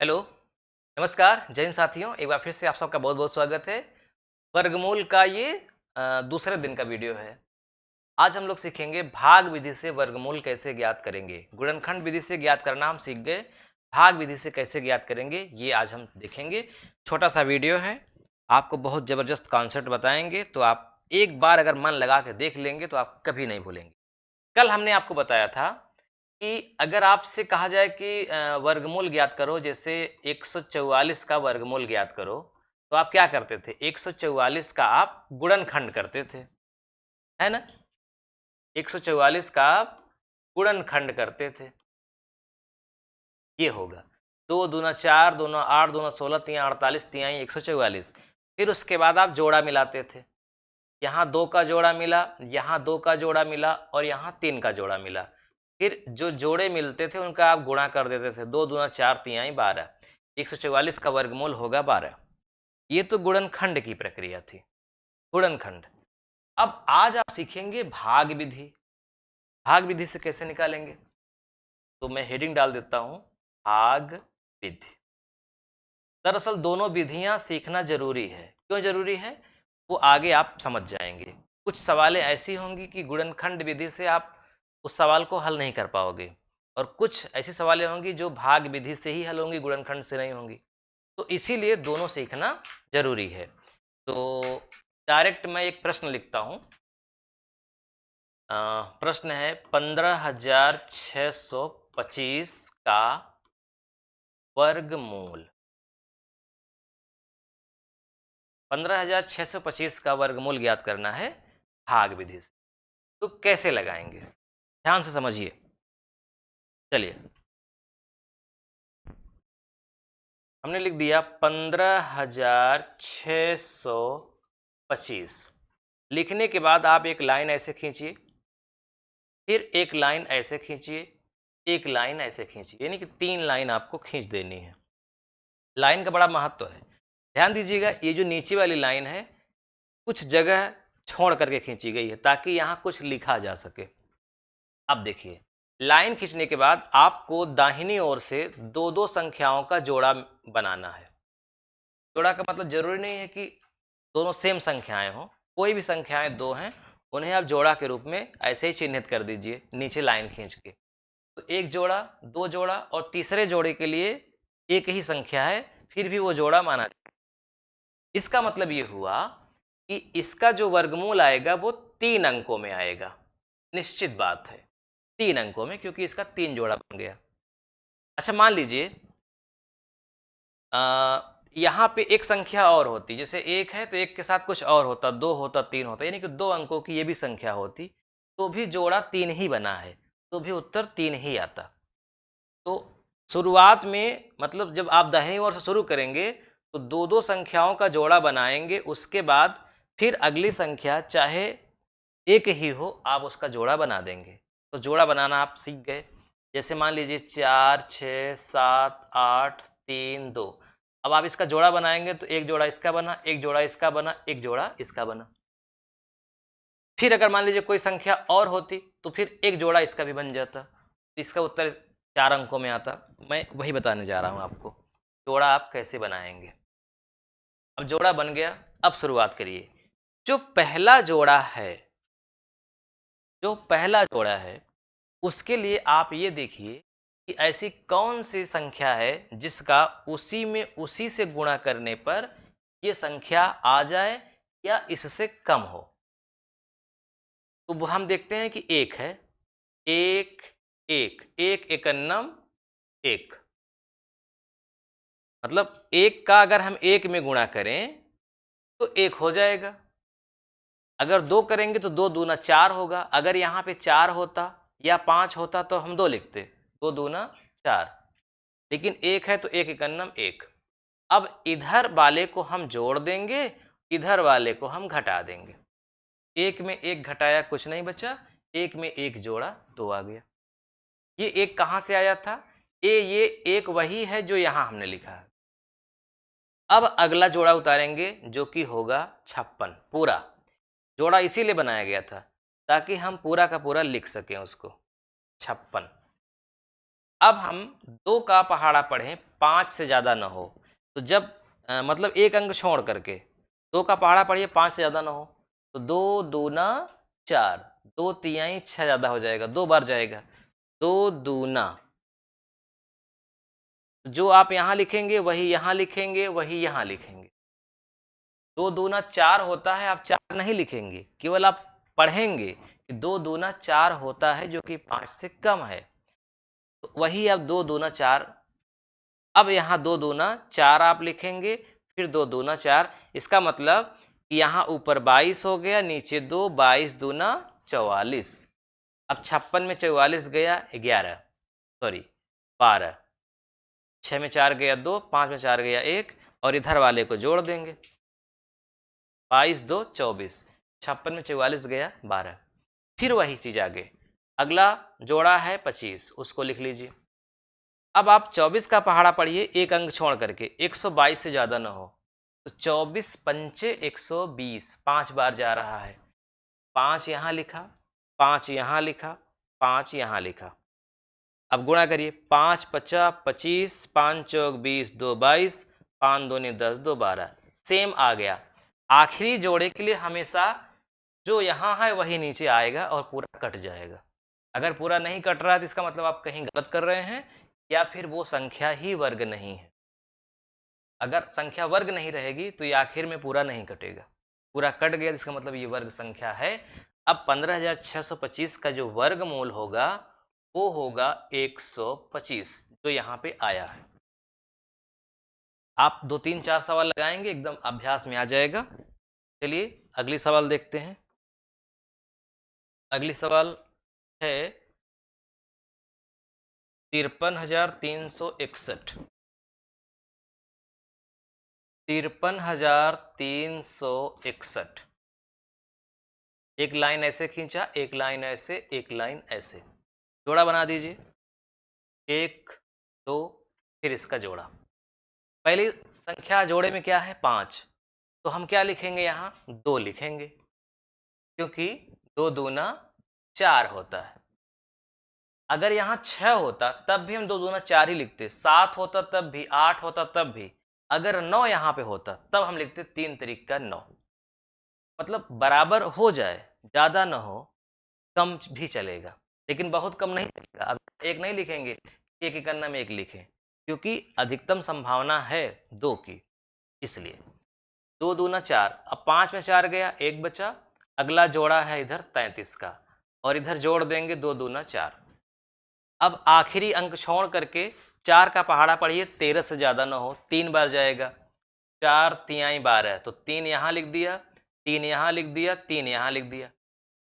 Hello, नमस्कार, जय हिंद साथियों। एक बार फिर से आप सबका बहुत-बहुत स्वागत है। वर्गमूल का ये दूसरे दिन का वीडियो है। आज हम लोग सीखेंगे भाग विधि से वर्गमूल कैसे ज्ञात करेंगे। गुणनखंड विधि से ज्ञात करना हम सीख गए, भाग विधि से कैसे ज्ञात करेंगे ये आज हम देखेंगे। छोटा-सा वीडियो है, आपको बहुत ज़बरदस्त कॉन्सेप्ट बताएँगे, तो आप एक बार अगर मन लगा के देख लेंगे तो आप कभी नहीं भूलेंगे। कल हमने आपको बताया था कि अगर आपसे कहा जाए कि वर्गमूल ज्ञात करो, जैसे 144 का वर्गमूल ज्ञात करो, तो आप क्या करते थे? 144 का आप गुणनखंड करते थे, है ना? 144 का आप गुणनखंड करते थे। ये होगा 2 दूना 4, दूना 8, दूना 16, तियाँ 48, तियाई 144। फिर उसके बाद आप जोड़ा मिलाते थे। यहाँ 2 का जोड़ा मिला, यहाँ 2 का जोड़ा मिला और यहाँ 3 का जोड़ा मिला। फिर जो जोड़े मिलते थे उनका आप गुणा कर देते थे। 2 दूना 4 तियाई 12। 144 का वर्गमूल होगा 12। ये तो गुणनखंड की प्रक्रिया थी, गुणनखंड। अब आज आप सीखेंगे भाग विधि। भाग विधि से कैसे निकालेंगे? तो मैं हेडिंग डाल देता हूँ, भाग विधि। दरअसल दोनों विधियां सीखना जरूरी है। क्यों जरूरी है? वो आगे आप समझ जाएंगे। कुछ सवालें ऐसी होंगी कि गुणनखंड विधि से आप उस सवाल को हल नहीं कर पाओगे, और कुछ ऐसी सवालें होंगी जो भाग विधि से ही हल होंगी, गुणनखंड से नहीं होंगी। तो इसीलिए दोनों सीखना जरूरी है। तो डायरेक्ट मैं एक प्रश्न लिखता हूँ। प्रश्न है 15,625 का वर्गमूल। 15,625 का वर्गमूल ज्ञात करना है भाग विधि से। तो कैसे लगाएंगे? ध्यान से समझिए। चलिए, हमने लिख दिया 15,625। लिखने के बाद आप एक लाइन ऐसे खींचिए, फिर एक लाइन ऐसे खींचिए, एक लाइन ऐसे खींचिए, यानी कि 3 लाइन आपको खींच देनी है। लाइन का बड़ा महत्व है। ध्यान दीजिएगा, ये जो नीचे वाली लाइन है कुछ जगह छोड़ करके खींची गई है ताकि यहाँ कुछ लिखा जा सके। अब देखिए, लाइन खींचने के बाद आपको दाहिनी ओर से दो दो संख्याओं का जोड़ा बनाना है। जोड़ा का मतलब जरूरी नहीं है कि दोनों सेम संख्याएं हों, कोई भी संख्याएं दो हैं उन्हें आप जोड़ा के रूप में ऐसे ही चिन्हित कर दीजिए नीचे लाइन खींच के। तो एक जोड़ा, दो जोड़ा और तीसरे जोड़े के लिए एक ही संख्या है, फिर भी वो जोड़ा माना जाए। इसका मतलब ये हुआ कि इसका जो वर्गमूल आएगा वो 3 अंकों में आएगा। निश्चित बात है, 3 अंकों में, क्योंकि इसका 3 जोड़ा बन गया। अच्छा, मान लीजिए यहाँ पे एक संख्या और होती, जैसे 1 है तो 1 के साथ कुछ और होता, 2 होता, 3 होता, यानी कि 2 अंकों की ये भी संख्या होती, तो भी जोड़ा 3 ही बना है, तो भी उत्तर 3 ही आता। तो शुरुआत में, मतलब जब आप दाहिनी ओर से शुरू करेंगे तो दो दो संख्याओं का जोड़ा बनाएंगे, उसके बाद फिर अगली संख्या चाहे एक ही हो आप उसका जोड़ा बना देंगे। तो जोड़ा बनाना आप सीख गए। जैसे मान लीजिए 4, 6, 7, 8, 3, 2। अब आप इसका जोड़ा बनाएंगे तो एक जोड़ा इसका बना, एक जोड़ा इसका बना, एक जोड़ा इसका बना। फिर अगर मान लीजिए कोई संख्या और होती तो फिर एक जोड़ा इसका भी बन जाता, इसका उत्तर 4 अंकों में आता। मैं वही बताने जा रहा हूँ आपको, जोड़ा आप कैसे बनाएंगे। अब जोड़ा बन गया, अब शुरुआत करिए। जो पहला जोड़ा है, जो पहला जोड़ा है उसके लिए आप ये देखिए कि ऐसी कौन सी संख्या है जिसका उसी में उसी से गुणा करने पर ये संख्या आ जाए या इससे कम हो। तो वो हम देखते हैं कि एक है, एक, एक, एक एकन्नम एक। मतलब एक का अगर हम एक में गुणा करें तो एक हो जाएगा। अगर दो करेंगे तो दो दूना 4 होगा। अगर यहाँ पे 4 होता या 5 होता तो हम 2 लिखते, 2 दूना 4। लेकिन एक है तो एक एकन्नम एक। अब इधर वाले को हम जोड़ देंगे, इधर वाले को हम घटा देंगे। एक में एक घटाया कुछ नहीं बचा, एक में एक जोड़ा 2 आ गया। ये एक कहाँ से आया था? ये एक वही है जो यहाँ हमने लिखा है। अब अगला जोड़ा उतारेंगे जो कि होगा 56 पूरा। जोड़ा इसीलिए बनाया गया था ताकि हम पूरा का पूरा लिख सकें उसको, 56। अब हम 2 का पहाड़ा पढ़ें 5 से ज़्यादा ना हो, तो जब मतलब एक अंक छोड़ करके 2 का पहाड़ा पढ़िए 5 से ज़्यादा ना हो, तो 2 दूना 4, 2 तिहाई 6 ज़्यादा हो जाएगा, 2 बार जाएगा, 2 दूना, जो आप यहाँ लिखेंगे वही यहाँ लिखेंगे, वही यहाँ लिखेंगे। 2 दूना 4 होता है, आप 4 नहीं लिखेंगे, केवल आप पढ़ेंगे कि 2 दूना 4 होता है जो कि 5 से कम है, तो वही अब 2 दूना 4। अब यहाँ 2 दूना 4 आप लिखेंगे, फिर 2 दूना 4, इसका मतलब कि यहाँ ऊपर 22 हो गया, नीचे 2, 22 दूना 44। अब 56 में 44 गया 11, सॉरी 12, 6 में 4 गया 2, 5 में 4 गया 1, और इधर वाले को जोड़ देंगे, 22 2 24, 56 में 44 गया 12। फिर वही चीज़ आगे, अगला जोड़ा है 25, उसको लिख लीजिए। अब आप 24 का पहाड़ा पढ़िए एक अंक छोड़ करके, 122 से ज़्यादा ना हो, तो 24 पंचे 120, 5 बार जा रहा है, 5 यहाँ लिखा, 5 यहाँ लिखा, 5 यहाँ लिखा। अब गुणा करिए, 5 पचा 25, 5 चौक 20, 2 22, 5 दूनी 10, 2 12, सेम आ गया। आखिरी जोड़े के लिए हमेशा जो यहाँ है वही नीचे आएगा और पूरा कट जाएगा। अगर पूरा नहीं कट रहा है तो इसका मतलब आप कहीं गलत कर रहे हैं, या फिर वो संख्या ही वर्ग नहीं है। अगर संख्या वर्ग नहीं रहेगी तो ये आखिर में पूरा नहीं कटेगा, पूरा कट गया तो इसका मतलब ये वर्ग संख्या है। अब 15,625 का जो वर्गमूल होगा वो होगा 125, जो यहाँ पे आया है। आप 2 3 4 सवाल लगाएंगे, एकदम अभ्यास में आ जाएगा। चलिए अगली सवाल देखते हैं। अगली सवाल है 53,361। 53,361। एक लाइन ऐसे खींचा, एक लाइन ऐसे, एक लाइन ऐसे, जोड़ा बना दीजिए, 1 2, फिर इसका जोड़ा। पहली संख्या जोड़े में क्या है 5, तो हम क्या लिखेंगे यहाँ 2 लिखेंगे, क्योंकि 2 दूना 4 होता है। अगर यहाँ 6 होता तब भी हम 2 दूना 4 ही लिखते, 7 होता तब भी, 8 होता तब भी, अगर 9 यहाँ पे होता तब हम लिखते 3 तरीक का 9। मतलब बराबर हो जाए, ज़्यादा ना हो, कम भी चलेगा, लेकिन बहुत कम नहीं चलेगा। अब एक नहीं लिखेंगे, एक इकन्ना में एक लिखें, क्योंकि अधिकतम संभावना है 2 की, इसलिए 2 दूना 4। अब 5 में 4 गया, 1 बचा, अगला जोड़ा है इधर 33 का, और इधर जोड़ देंगे 2 दूना 4। अब आखिरी अंक छोड़ करके 4 का पहाड़ा पढ़िए, 13 से ज़्यादा ना हो, 3 बार जाएगा, 4 तिहाई 12, तो 3 यहाँ लिख दिया, 3 यहाँ लिख दिया, 3 यहाँ लिख दिया।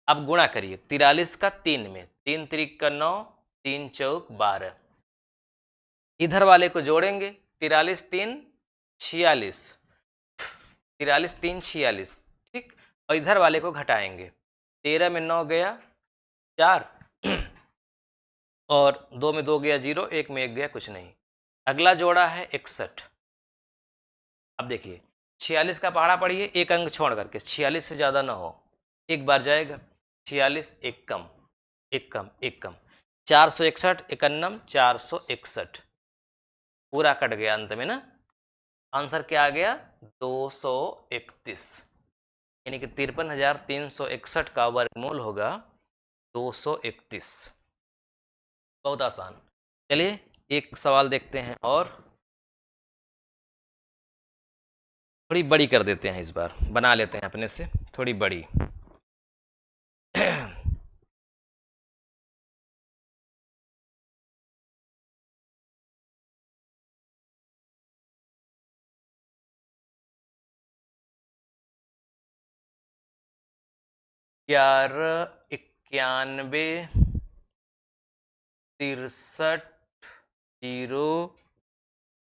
अब गुणा करिए 43 का 3 में, 3 त्रिक का 9, 3 चौक 12, इधर वाले को जोड़ेंगे, 43 3 46, 43 3 46, ठीक, और इधर वाले को घटाएंगे, 13 में 9 गया 4, और 2 में 2 गया 0, 1 में 1 गया कुछ नहीं। अगला जोड़ा है 61। अब देखिए 46 का पहाड़ा पढ़िए एक अंक छोड़ करके, 46 से ज़्यादा ना हो, एक बार जाएगा, 46 एक कम, एक कम, एक कम, 461 इकन्नम 461, पूरा कट गया अंत में ना। आंसर क्या आ गया 231, यानी कि 53,361 का वर्गमूल होगा 231। बहुत आसान। चलिए एक सवाल देखते हैं, और थोड़ी बड़ी कर देते हैं, इस बार बना लेते हैं अपने से थोड़ी बड़ी। 11 91 63 0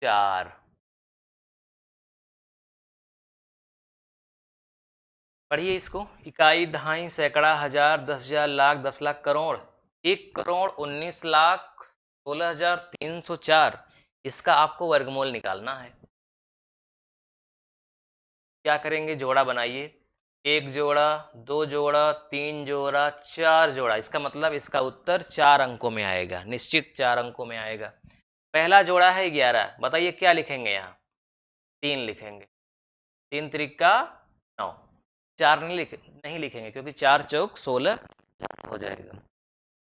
4। पढ़िए इसको, इकाई, दहाई, सैकड़ा, हजार, 10,000, लाख, 10 लाख, करोड़, 1,19,16,304, इसका आपको वर्गमूल निकालना है। क्या करेंगे, जोड़ा बनाइए, एक जोड़ा, दो जोड़ा, तीन जोड़ा, चार जोड़ा। इसका मतलब इसका उत्तर 4 अंकों में आएगा, निश्चित 4 अंकों में आएगा। पहला जोड़ा है 11, बताइए क्या लिखेंगे यहाँ? 3 लिखेंगे। 3 त्रिका 9। 4 नहीं लिखेंगे क्योंकि 4 चौक 16 हो जाएगा।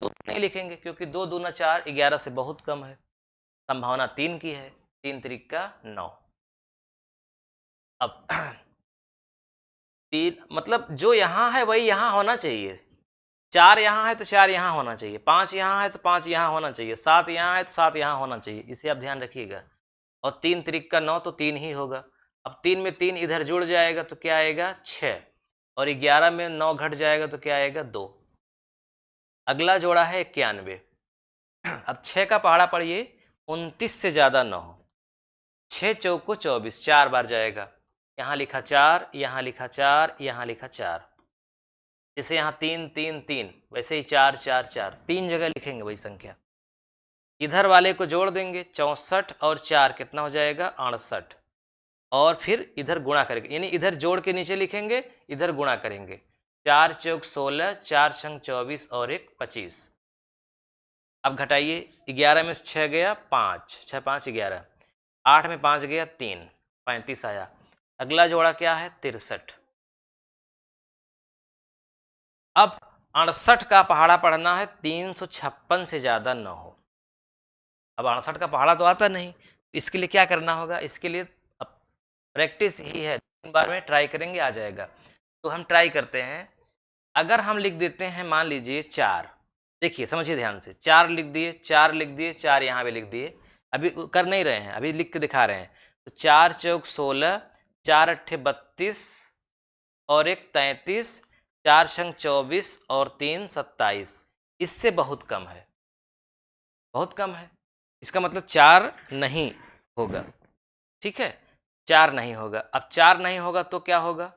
दो नहीं लिखेंगे क्योंकि 2 दूना 4, 11 से बहुत कम है। संभावना 3 की है। 3 त्रिका 9। अब 3 मतलब जो यहाँ है वही यहाँ होना चाहिए। 4 यहाँ है तो 4 यहाँ होना चाहिए, 5 यहाँ है तो 5 यहाँ होना चाहिए, 7 यहाँ है तो 7 यहाँ होना चाहिए। इसे आप ध्यान रखिएगा। और 3 त्रिक का 9 तो 3 ही होगा। अब 3 में 3 इधर जुड़ जाएगा तो क्या आएगा? 6। और 11 में 9 घट जाएगा तो क्या आएगा? 2। अगला जोड़ा है 91। अब 6 का पहाड़ा पढ़िए, 29 से ज़्यादा न हो। 6 चौको 24, 4 बार जाएगा। यहाँ लिखा 4, यहाँ लिखा 4, यहाँ लिखा 4। जैसे यहाँ 3 3 3, वैसे ही 4 4 4, 3 जगह लिखेंगे वही संख्या। इधर वाले को जोड़ देंगे, 64 और 4 कितना हो जाएगा? 68। और फिर इधर गुणा करेंगे, यानी इधर जोड़ के नीचे लिखेंगे, इधर गुणा करेंगे। 4 चौक 16, 4 छंग 24 और 1 25। अब घटाइए, 11 में से 6 गया 5, 6 5 11, 8 में 5 गया 3, 35 आया। अगला जोड़ा क्या है? 63। अब 68 का पहाड़ा पढ़ना है, 356 से ज़्यादा न हो। अब 68 का पहाड़ा तो आता नहीं, इसके लिए क्या करना होगा? इसके लिए अब प्रैक्टिस ही है, 3 बार में ट्राई करेंगे आ जाएगा। तो हम ट्राई करते हैं। अगर हम लिख देते हैं, मान लीजिए 4, देखिए समझिए ध्यान से, 4 लिख दिए, 4 लिख दिए, 4 यहाँ पे लिख दिए। अभी कर नहीं रहे हैं, अभी लिख के दिखा रहे हैं। तो 4 चौक 16, 4 अट्ठे 32 और 1 33, 4 छंग 24 और 3 27। इससे बहुत कम है, बहुत कम है। इसका मतलब 4 नहीं होगा। ठीक है, 4 नहीं होगा। अब 4 नहीं होगा तो क्या होगा?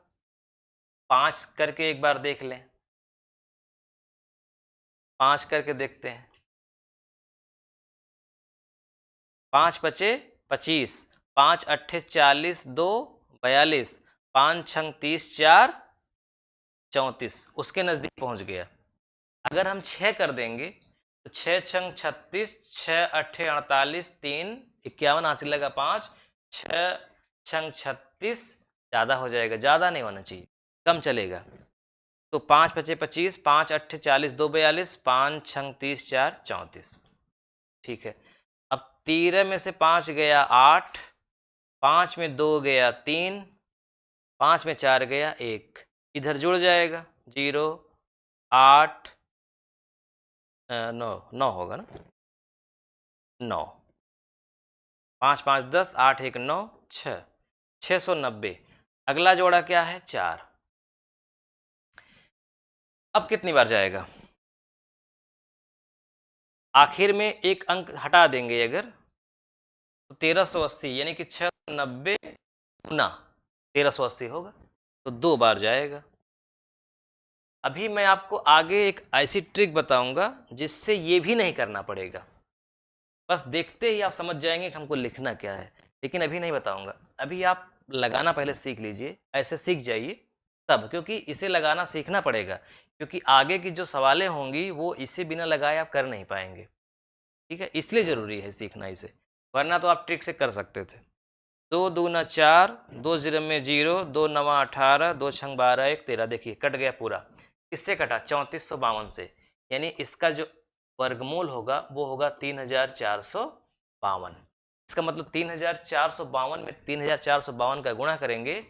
5 करके एक बार देख लें, 5 करके देखते हैं। 5 पचे 25, 5 अट्ठे 40, 2 42, 5 छंग 30, 4 34, उसके नज़दीक पहुंच गया। अगर हम 6 कर देंगे तो 6 छंग 36, 6 अट्ठे 48, 3 51 हासिल लगा 5, 6 छंग 36 ज़्यादा हो जाएगा, ज़्यादा नहीं होना चाहिए, कम चलेगा। तो 5 पचे 25, 5 अट्ठे 40, 2 42, 5 छंग 30, 4 34। ठीक है। अब 13 में से 5 गया 8, 5 में 2 गया 3, 5 में 4 गया 1, इधर जुड़ जाएगा 0 8 9 9 होगा ना, 9, 5 5 10, 8 1 9, 6, 690। अगला जोड़ा क्या है? 4। अब कितनी बार जाएगा? आखिर में एक अंक हटा देंगे अगर, तो 1380, यानी कि 690 गुना 1380 होगा, तो 2 बार जाएगा। अभी मैं आपको आगे एक ऐसी ट्रिक बताऊंगा जिससे ये भी नहीं करना पड़ेगा। बस देखते ही आप समझ जाएंगे कि हमको लिखना क्या है, लेकिन अभी नहीं बताऊंगा। अभी आप लगाना पहले सीख लीजिए, ऐसे सीख जाइए तब, क्योंकि इसे लगाना सीखना पड़ेगा, क्योंकि आगे की जो सवालें होंगी वो इसे बिना लगाए आप कर नहीं पाएंगे। ठीक है, इसलिए ज़रूरी है सीखना इसे, वरना तो आप ट्रिक से कर सकते थे। 2 दूना 4, 2 जीरो में 0, 2 नवा 18, 2 छंग 12, 1 13। देखिए कट गया पूरा। किससे कटा? 3452 से। यानी इसका जो वर्गमूल होगा वो होगा 3452। इसका मतलब 3452 में 3452 का गुणा करेंगे,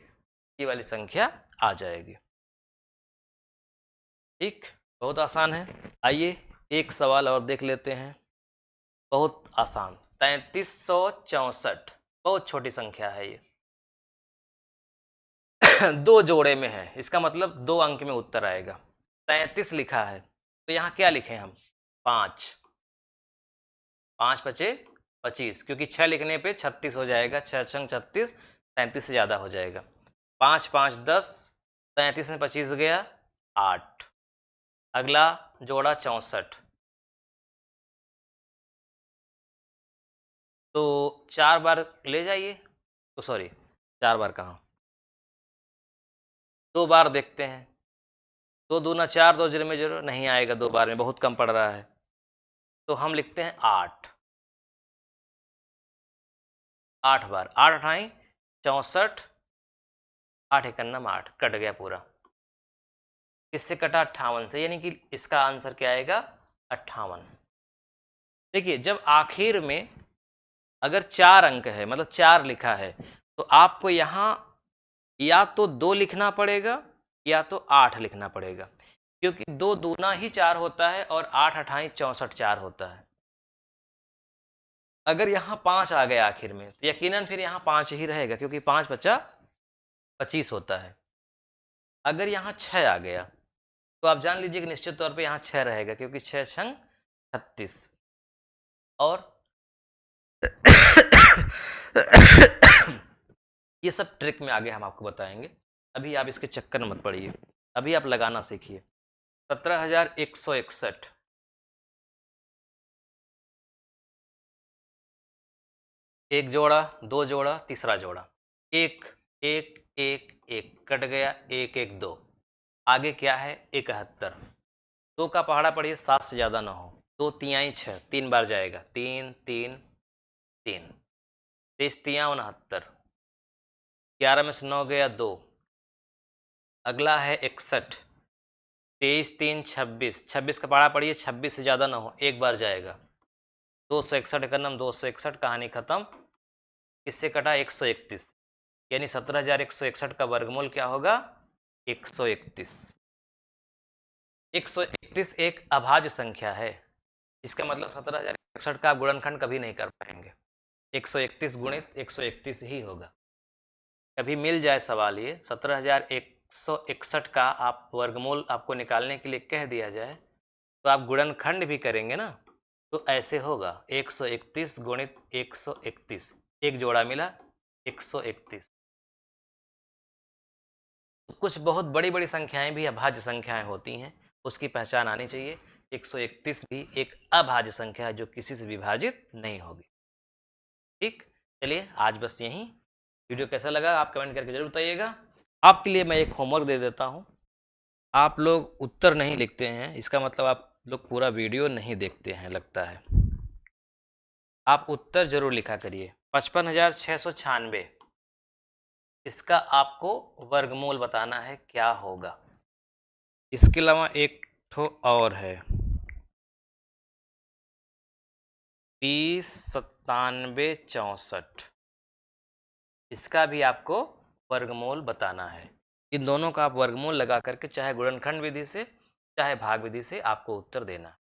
ये वाली संख्या आ जाएगी। ठीक, बहुत आसान है। आइए एक सवाल और देख लेते हैं, बहुत आसान। 3364, बहुत छोटी संख्या है ये। दो जोड़े में है, इसका मतलब 2 अंक में उत्तर आएगा। 33 लिखा है तो यहाँ क्या लिखें हम? 5, 5 पचे 25, क्योंकि 6 लिखने पे 36 हो जाएगा, 6 छंग 36, 33 से ज़्यादा हो जाएगा। 5 5 10, 33 में 25 गया 8। अगला जोड़ा 64, तो 4 बार ले जाइए, तो सॉरी 4 बार कहाँ, 2 बार देखते हैं। 2 दूना 4, 2 जीरो में जीरो, नहीं आएगा 2 बार में, बहुत कम पड़ रहा है। तो हम लिखते हैं 8। 8 बार, 8 अठाई 64, 8 एकन्नम 8, कट गया पूरा। किससे कटा? 58 से, यानी कि इसका आंसर क्या आएगा? 58। देखिए, जब आखिर में अगर 4 अंक है, मतलब 4 लिखा है, तो आपको यहाँ या तो 2 लिखना पड़ेगा या तो 8 लिखना पड़ेगा, क्योंकि 2 दूना ही 4 होता है और 8 अठाई 64 4 होता है। अगर यहाँ 5 आ गया आखिर में, तो यकीनन फिर यहाँ 5 ही रहेगा, क्योंकि 5 बचा 25 होता है। अगर यहाँ 6 आ गया, तो आप जान लीजिए कि निश्चित तौर पे यहाँ 6 रहेगा, क्योंकि 6 छंग 36। और ये सब ट्रिक में आगे हम आपको बताएंगे, अभी आप इसके चक्कर में मत पड़िए, अभी आप लगाना सीखिए। 17,161, एक जोड़ा, 2 जोड़ा, तीसरा जोड़ा, 1 1 1 1, कट गया 1 1 2, आगे क्या है? 71। 2 का पहाड़ा पड़िए, 7 से ज़्यादा ना हो। 2 तियाई 6, 3 बार जाएगा, 3 3 3, 23 तिया 69, 11 में से 9 गया 2, अगला है 61, 23 3 26, 26 का पहाड़ा पड़िए, 26 से ज़्यादा ना हो, एक बार जाएगा। 261 का नाम 261, कहानी खत्म। इससे कटा 131, यानी 17,161 का वर्गमूल क्या होगा? 131। 131 एक अभाज्य संख्या है, इसका मतलब 17,061 का आप गुणनखंड कभी नहीं कर पाएंगे। 131 गुणित 131 ही होगा। कभी मिल जाए सवाल ये 17,161 का आप वर्गमूल आपको निकालने के लिए कह दिया जाए, तो आप गुणनखंड भी करेंगे ना, तो ऐसे होगा 131 गुणित 131, एक जोड़ा मिला 131। कुछ बहुत बड़ी बड़ी संख्याएं भी अभाज्य संख्याएं होती हैं, उसकी पहचान आनी चाहिए। 131 भी एक अभाज्य संख्या है जो किसी से विभाजित नहीं होगी। ठीक, चलिए आज बस यहीं। वीडियो कैसा लगा आप कमेंट करके जरूर बताइएगा। आपके लिए मैं एक होमवर्क दे देता हूँ। आप लोग उत्तर नहीं लिखते हैं, इसका मतलब आप लोग पूरा वीडियो नहीं देखते हैं लगता है। आप उत्तर जरूर लिखा करिए। 55,696, इसका आपको वर्गमूल बताना है क्या होगा। इसके अलावा एक ठो और है, 209764, इसका भी आपको वर्गमूल बताना है। इन दोनों का आप वर्गमूल लगा करके चाहे गुणनखंड विधि से चाहे भाग विधि से आपको उत्तर देना है।